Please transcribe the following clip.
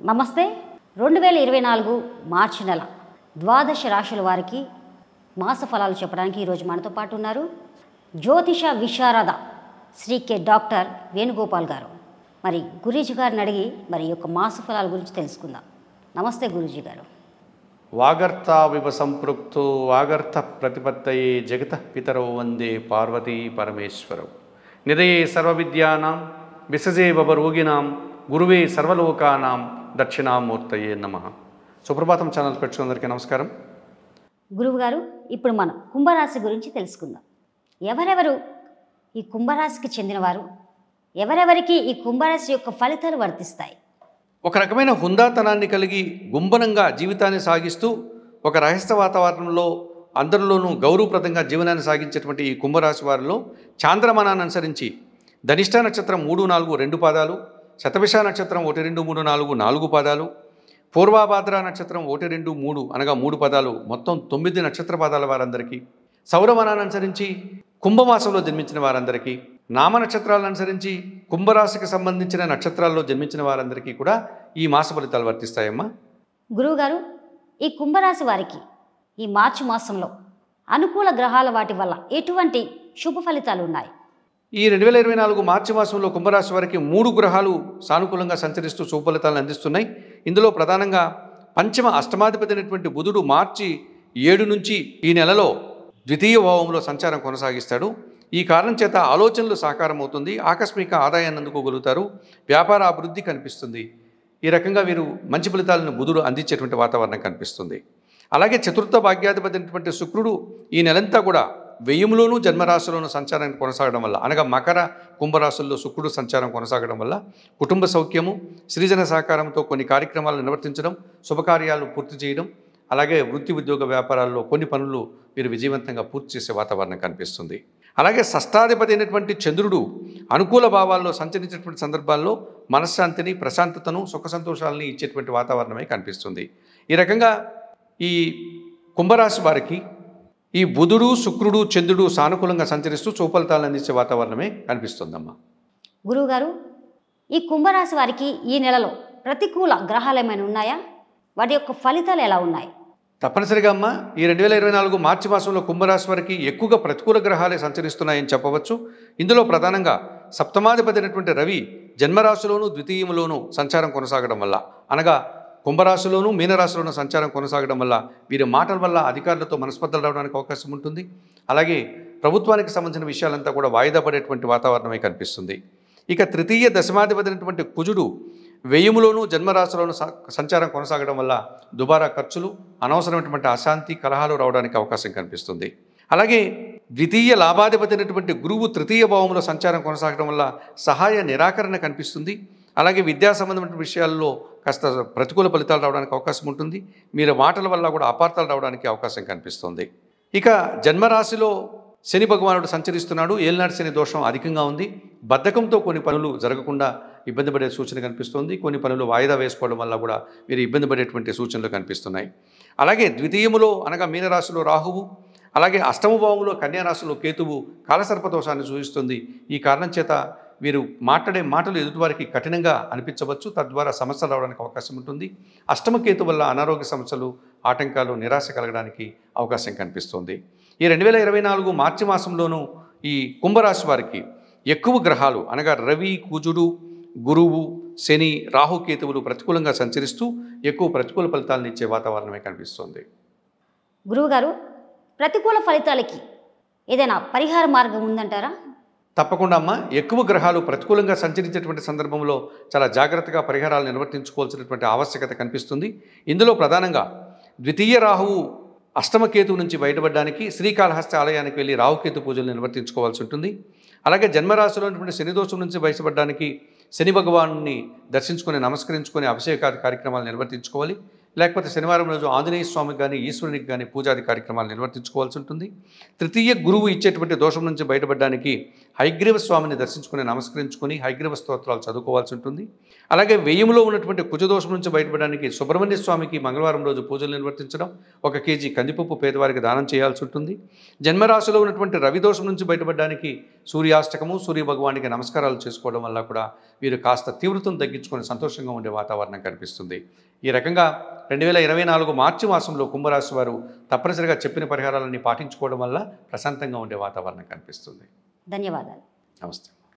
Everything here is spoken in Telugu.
నమస్తే. 2024 మార్చి నెల ద్వాదశ రాశుల వారికి మాస ఫలాలు చెప్పడానికి ఈరోజు మనతో పాటు ఉన్నారు జ్యోతిష విశారద శ్రీ కె డాక్టర్ వేణుగోపాల్ గారు. మరి గురూజీ గారిని అడిగి మరి ఈ యొక్క మాస ఫలాల గురించి తెలుసుకుందాం. నమస్తే గురూజీ గారు. వాగర్తావివ సంపృక్తో వాగర్త ప్రతిపత్తయే జగత పితరో వందే పార్వతీ పరమేశ్వరౌ నిదయే సర్వవిద్యానాం విసజే వరోగినాం గురువే సర్వలోకానాం దక్షిణామూర్తయే నమః. సుప్రభాతం ఛానల్ పెట్టుకున్నందరికీ నమస్కారం. గురువు గారు, ఇప్పుడు మనం కుంభరాశి గురించి తెలుసుకుందాం. ఎవరెవరు ఈ కుంభరాశికి చెందినవారు, ఎవరెవరికి ఈ కుంభరాశి యొక్క ఫలితాలు వర్తిస్తాయి? ఒక రకమైన హుందాతనాన్ని కలిగి గుంభనంగా జీవితాన్ని సాగిస్తూ ఒక రహస్య వాతావరణంలో అందరిలోనూ గౌరవప్రదంగా జీవనాన్ని సాగించేటువంటి ఈ కుంభరాశి వారిలో చాంద్రమానాన్ని అనుసరించి ధనిష్ట నక్షత్రం 3, 4, 2 పాదాలు, శతభిష నక్షత్రం 1, 2, 3, 4, 4 పాదాలు, పూర్వభాద్ర నక్షత్రం 1, 2, 3 అనగా 3 పదాలు, మొత్తం 9 నక్షత్ర పాదాల వారందరికీ, సౌరమానాన్ని అనుసరించి కుంభమాసంలో జన్మించిన వారందరికీ, నామ నక్షత్రాలను అనుసరించి కుంభరాశికి సంబంధించిన నక్షత్రాల్లో జన్మించిన వారందరికీ కూడా ఈ మాస ఫలితాలు వర్తిస్తాయమ్మా. గురువుగారు, ఈ కుంభరాశి వారికి ఈ మార్చి మాసంలో అనుకూల గ్రహాల వాటి వల్ల ఎటువంటి శుభ ఫలితాలు ఉన్నాయి? ఈ 2024 మార్చి మాసంలో కుంభరాశి వారికి 3 గ్రహాలు సానుకూలంగా సంచరిస్తూ శుభ ఫలితాలను అందిస్తున్నాయి. ఇందులో ప్రధానంగా పంచమ అష్టమాధిపతి అయినటువంటి బుధుడు మార్చి 7 నుంచి ఈ నెలలో ద్వితీయ భావంలో సంచారం కొనసాగిస్తాడు. ఈ కారణం చేత ఆలోచనలు సాకారం అవుతుంది, ఆకస్మిక ఆదాయాన్ని అందుకోగలుగుతారు, వ్యాపార అభివృద్ధి కనిపిస్తుంది. ఈ రకంగా వీరు మంచి ఫలితాలను బుధుడు అందించేటువంటి వాతావరణం కనిపిస్తుంది. అలాగే చతుర్థ భాగ్యాధిపతి అయినటువంటి శుక్రుడు ఈ నెలంతా కూడా వ్యయంలోనూ జన్మరాశిలోనూ సంచారం కొనసాగడం వల్ల, అనగా మకర కుంభరాశుల్లో శుక్రుడు సంచారం కొనసాగడం వల్ల కుటుంబ సౌఖ్యము, సృజన సహకారంతో కొన్ని కార్యక్రమాలు నిర్వర్తించడం, శుభకార్యాలు పూర్తి చేయడం, అలాగే వృత్తి ఉద్యోగ వ్యాపారాల్లో కొన్ని పనులు వీరు విజయవంతంగా పూర్తి చేసే వాతావరణం కనిపిస్తుంది. అలాగే షష్టాధిపతి అయినటువంటి చంద్రుడు అనుకూల భావాల్లో సంచరించేటువంటి సందర్భాల్లో మనశ్శాంతిని, ప్రశాంతతను, సుఖ సంతోషాలని ఇచ్చేటువంటి వాతావరణమే కనిపిస్తుంది. ఈ రకంగా ఈ కుంభరాశి వారికి ఈ బుధుడు, శుక్రుడు, చంద్రుడు సానుకూలంగా సంచరిస్తూ శుభఫలితాలను అందించే వాతావరణమే కనిపిస్తుందమ్మా. గురువుగారు, ఈ కుంభరాశి వారికి ఈ నెలలో ప్రతికూల గ్రహాలు ఏమైనా ఉన్నాయా? వాటి యొక్క ఫలితాలు ఎలా ఉన్నాయి? తప్పనిసరిగా అమ్మా, ఈ 2024 మార్చి మాసంలో కుంభరాశి వారికి ఎక్కువగా ప్రతికూల గ్రహాలే సంచరిస్తున్నాయని చెప్పవచ్చు. ఇందులో ప్రధానంగా సప్తమాధిపతి అయినటువంటి రవి జన్మరాశిలోనూ ద్వితీయంలోనూ సంచారం కొనసాగడం వల్ల, అనగా కుంభరాశిలోనూ మీనరాశిలోనూ సంచారం కొనసాగడం వల్ల వీరి మాటల వల్ల అధికారులతో మనస్పర్ధలు రావడానికి అవకాశం ఉంటుంది. అలాగే ప్రభుత్వానికి సంబంధించిన విషయాలంతా కూడా వాయిదా పడేటువంటి వాతావరణమే కనిపిస్తుంది. ఇక తృతీయ దశమాధిపతి అయినటువంటి కుజుడు వ్యయములోనూ జన్మరాశిలోనూ సంచారం కొనసాగడం వల్ల దుబారా ఖర్చులు, అనవసరమైనటువంటి అశాంతి, కలహాలు రావడానికి అవకాశం కనిపిస్తుంది. అలాగే ద్వితీయ లాభాధిపతి అయినటువంటి గురువు తృతీయ భావంలో సంచారం కొనసాగడం వల్ల సహాయ నిరాకరణ కనిపిస్తుంది. అలాగే విద్యా సంబంధమైన విషయాల్లో కాస్త ప్రతికూల ఫలితాలు రావడానికి అవకాశం ఉంటుంది. మీరు మాటల వల్ల కూడా అపార్థాలు రావడానికి అవకాశం కనిపిస్తుంది. ఇక జన్మరాశిలో శని భగవానుడు సంచరిస్తున్నాడు. ఏలినాటి శని దోషం అధికంగా ఉంది. బద్ధకంతో కొన్ని పనులు జరగకుండా ఇబ్బంది పడే సూచన కనిపిస్తుంది. కొన్ని పనులు వాయిదా వేసుకోవడం వల్ల కూడా వీరు ఇబ్బంది పడేటువంటి సూచనలు కనిపిస్తున్నాయి. అలాగే ద్వితీయములో అనగా మీనరాశిలో రాహువు, అలాగే అష్టమ భావంలో కన్యారాశిలో కేతువు కాలసర్పదోషాన్ని సూచిస్తుంది. ఈ కారణం చేత వీరు మాట్లాడే మాటలు ఎదుటివారికి కఠినంగా అనిపించవచ్చు, తద్వారా సమస్యలు రావడానికి అవకాశం ఉంటుంది. అష్టమ కేతు వల్ల అనారోగ్య సమస్యలు, ఆటంకాలు, నిరాశ కలగడానికి అవకాశం కనిపిస్తుంది. ఈ 2024 మార్చి మాసంలోనూ ఈ కుంభరాశి వారికి ఎక్కువ గ్రహాలు అనగా రవి, కుజుడు, గురువు, శని, రాహుకేతువులు ప్రతికూలంగా సంచరిస్తూ ఎక్కువ ప్రతికూల ఫలితాలను ఇచ్చే వాతావరణమే కనిపిస్తుంది. గురువుగారు, ప్రతికూల ఫలితాలకి ఏదైనా పరిహార మార్గం ఉందంటారా? తప్పకుండా అమ్మ, ఎక్కువ గ్రహాలు ప్రతికూలంగా సంచరించేటువంటి సందర్భంలో చాలా జాగ్రత్తగా పరిహారాలు నిర్వర్తించుకోవాల్సినటువంటి ఆవశ్యకత కనిపిస్తుంది. ఇందులో ప్రధానంగా ద్వితీయ రాహువు అష్టమకేతువు నుంచి బయటపడడానికి శ్రీకాళహస్తి ఆలయానికి వెళ్ళి రాహుకేతు పూజలు నిర్వర్తించుకోవాల్సి ఉంటుంది. అలాగే జన్మరాశిలో ఉన్నటువంటి శని దోషం నుంచి బయటపడడానికి శని భగవాను దర్శించుకొని, నమస్కరించుకొని అభిషేకాది కార్యక్రమాలు నిర్వర్తించుకోవాలి. లేకపోతే శనివారం రోజు ఆంజనేయ స్వామికి కానీ ఈశ్వరునికి కానీ పూజాది కార్యక్రమాలు నిర్వర్తించుకోవాల్సి ఉంటుంది. తృతీయ గురువు ఇచ్చేటువంటి దోషం నుంచి బయటపడడానికి హయగ్రీవ స్వామిని దర్శించుకుని నమస్కరించుకొని హయగ్రీవ స్తోత్రాలు చదువుకోవాల్సి ఉంటుంది. అలాగే వ్యయంలో ఉన్నటువంటి కుజదోషం నుంచి బయటపడడానికి సుబ్రహ్మణ్య స్వామికి మంగళవారం రోజు పూజలు నిర్వర్తించడం, 1 కేజీ కందిపప్పు పేదవారికి దానం చేయాల్సి ఉంటుంది. జన్మరాశిలో ఉన్నటువంటి రవి దోషం నుంచి బయటపడడానికి సూర్యాష్టకము, సూర్య భగవానికి నమస్కారాలు చేసుకోవడం వల్ల కూడా వీరు కాస్త తీవ్రతను తగ్గించుకొని సంతోషంగా ఉండే వాతావరణం కనిపిస్తుంది. ఈ రకంగా 2024 మార్చి మాసంలో కుంభరాశి వారు తప్పనిసరిగా చెప్పిన పరిహారాలన్నీ పాటించుకోవడం వల్ల ప్రశాంతంగా ఉండే వాతావరణం కనిపిస్తుంది. ధన్యవాదాలు. నమస్తే.